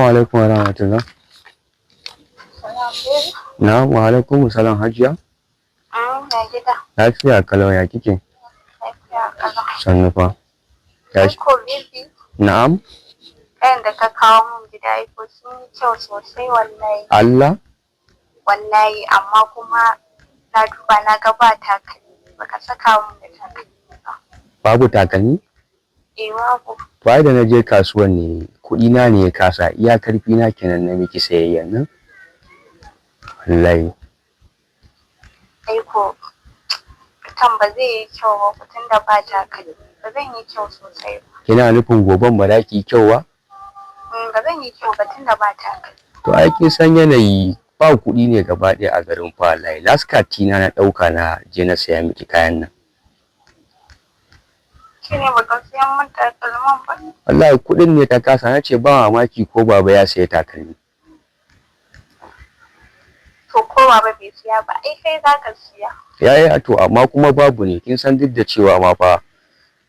alaikum wa rahmatullah. Na'am wa alaikum salam hajiya. Ya gida. Lafiya kalau ya kike? Lafiya kalau. Sannu fa. Ko bibi. Na'am. Kayan da ka kawo mun gida ko sun yi kyau sosai wallahi. Allah? Wallahi amma kuma na duba na ga ba takalmi. Baka saka mun da takalmi ba. Babu takalmi? Babu. To ai da na je kasuwan ne kuɗi na ne ya kasa iya karfi na kenan na miki sayayyan nan. Wallahi. Ko fitan ba zai yi kyau ba fitan da ba takalmi. Ba zan yi kyau sosai ba. Kina nufin goben ba za ki yi kyau ba? Ba zan yi kyau ba tun da ba takalmi. To ai kin san yanayi ba kuɗi ne gaba ɗaya a garin fa wallahi. Last card na ɗauka na je na saya miki kayan nan. Shine baka siyan mun takalman ba? Wallahi kuɗin ne ta kasa na ce ba mamaki ko baba ya saya takalmi. To ko baba bai siya ba ai kai za ka siya. Yayi to amma kuma babu ne kin san duk da cewa ma fa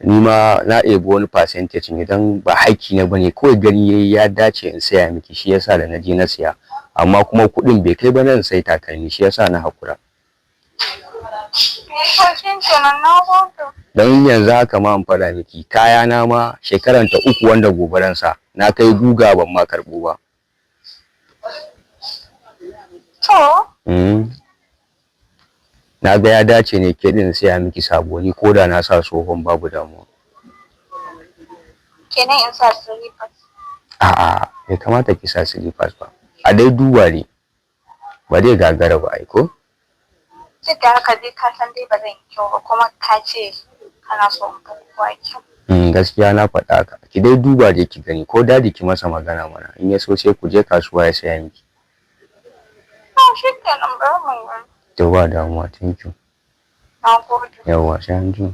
ni ma na ɗebi wani percentage ne dan ba haiki na bane kawai gani yayi ya dace in saya miki shi yasa da na je na siya amma kuma kuɗin bai kai ba nan sai takalmi shi yasa na hakura. Dan yanzu haka ma an fara miki kaya na ma shekaran ta 3 wanda gobaran sa na kai guga ban ma karbo ba. To na ga ya dace ne ke din sai miki sabo ni koda na sa tsohon babu damuwa. Kenan in sa slippers? A'a bai kamata ki sa slippers ba. A dai duba ne ba dai gagara ba ai ko? Duk da haka dai ka san dai ba zan yi kyau ba kuma ka ce kana so in ga kowa kyau. Gaskiya na faɗa ka ki dai duba dai ki gani ko dadi ki masa magana mana in ya so sai ku je kasuwa ya saya miki. Shi kenan ba mun. To ba damuwa thank you. Na gode. Yawwa sai an ji.